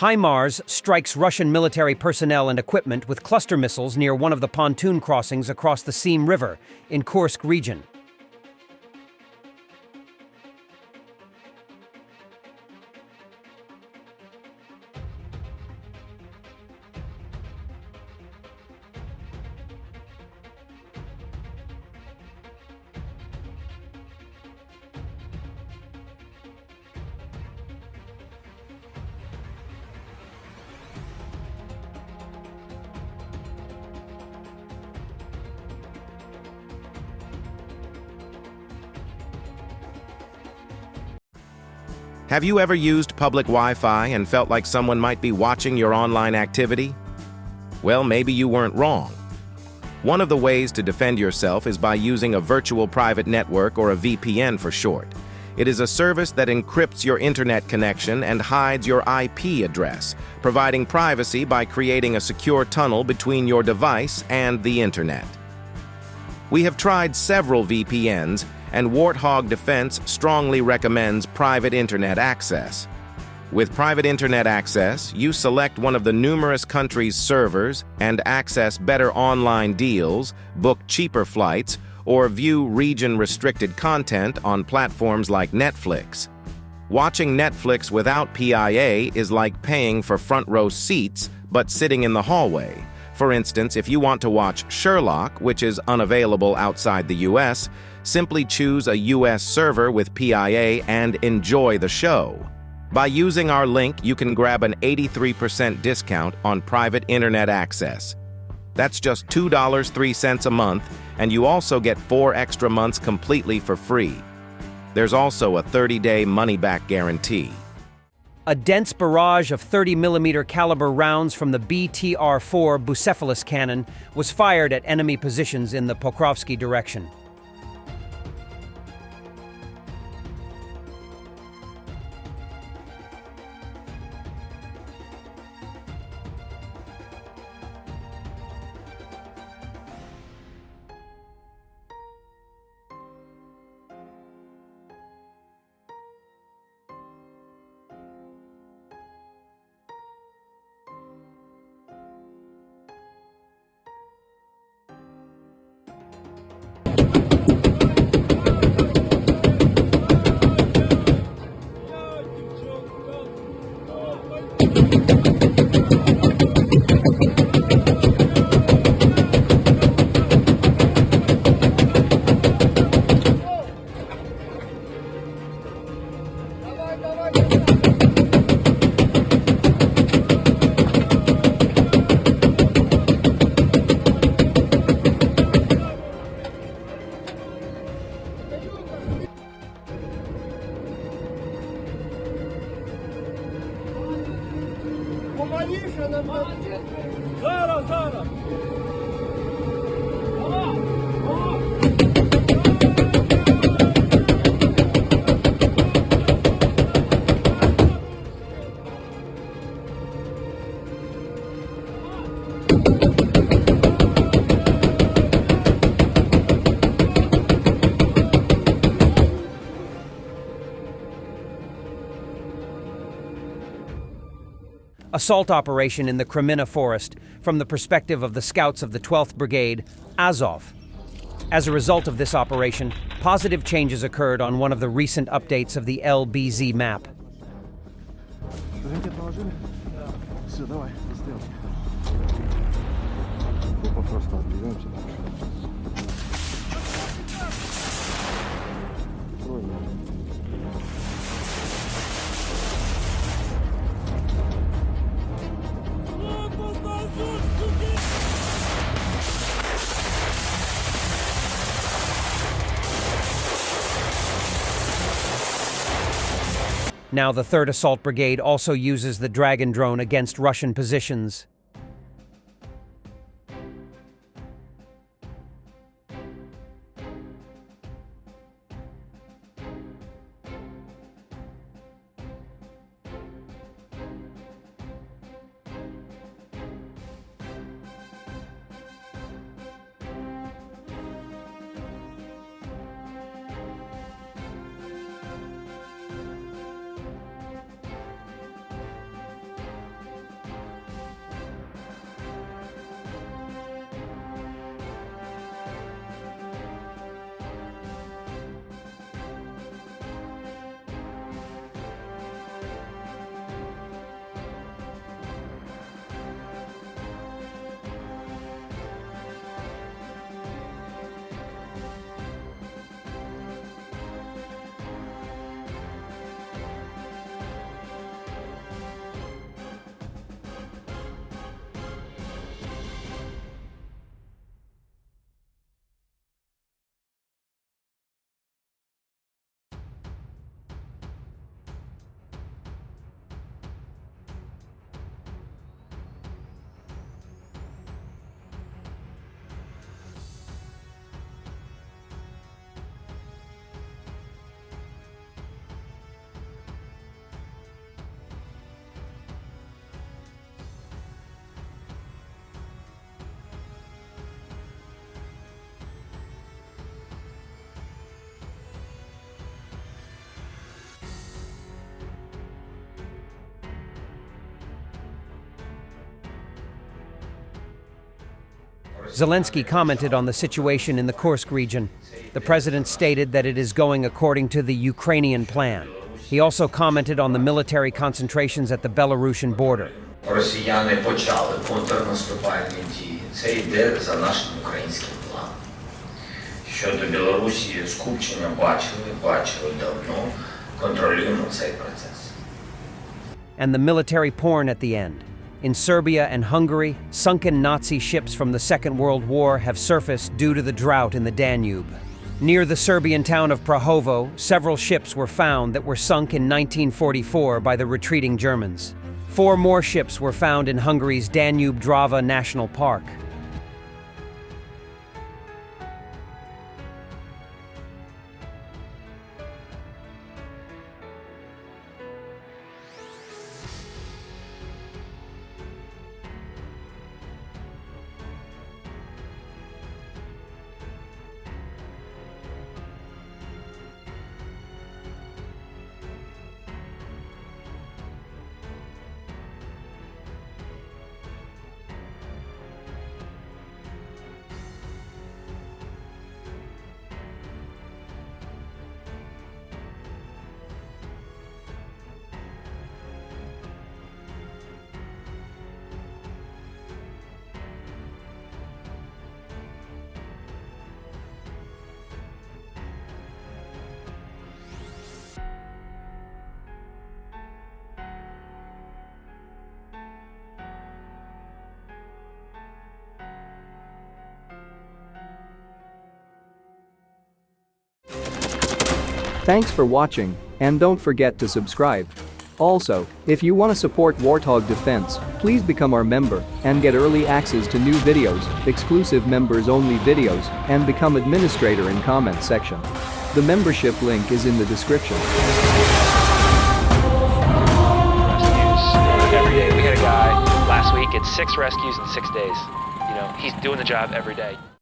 Himars strikes Russian military personnel and equipment with cluster missiles near one of the pontoon crossings across the Seam River in Kursk region. Have you ever used public Wi-Fi and felt like someone might be watching your online activity? Well, maybe you weren't wrong. One of the ways to defend yourself is by using a virtual private network, or a VPN for short. It is a service that encrypts your internet connection and hides your IP address, providing privacy by creating a secure tunnel between your device and the internet. We have tried several VPNs, and Warthog Defense strongly recommends private internet access. With private internet access, you select one of the numerous countries' servers and access better online deals, book cheaper flights, or view region-restricted content on platforms like Netflix. Watching Netflix without PIA is like paying for front-row seats but sitting in the hallway. For instance, if you want to watch Sherlock, which is unavailable outside the US, simply choose a US server with PIA and enjoy the show. By using our link, you can grab an 83% discount on private internet access. That's just $2.03 a month, and you also get 4 extra months completely for free. There's also a 30-day money-back guarantee. A dense barrage of 30mm caliber rounds from the BTR-4 Bucephalus cannon was fired at enemy positions in the Pokrovsky direction. Assault operation in the Kremina forest from the perspective of the scouts of the 12th Brigade, Azov. As a result of this operation, positive changes occurred on one of the recent updates of the LBZ map. Now the 3rd Assault Brigade also uses the Dragon drone against Russian positions. Zelensky commented on the situation in the Kursk region. The president stated that it is going according to the Ukrainian plan. He also commented on the military concentrations at the Belarusian border. Росіяни почали контрнаступальні дії. Це йде за нашим українським планом. Щодо Білорусі, скупчення бачили давно, контролюємо цей процес. And the military porn at the end. In Serbia and Hungary, sunken Nazi ships from the Second World War have surfaced due to the drought in the Danube. Near the Serbian town of Prahovo, several ships were found that were sunk in 1944 by the retreating Germans. 4 more ships were found in Hungary's Danube-Drava National Park. Thanks for watching, and don't forget to subscribe. Also, if you want to support Warthog Defense, please become our member and get early access to new videos, exclusive members-only videos, and become administrator in comment section. The membership link is in the description. Rescues every day. We had a guy last week, it's 6 rescues in 6 days. You know, he's doing the job every day.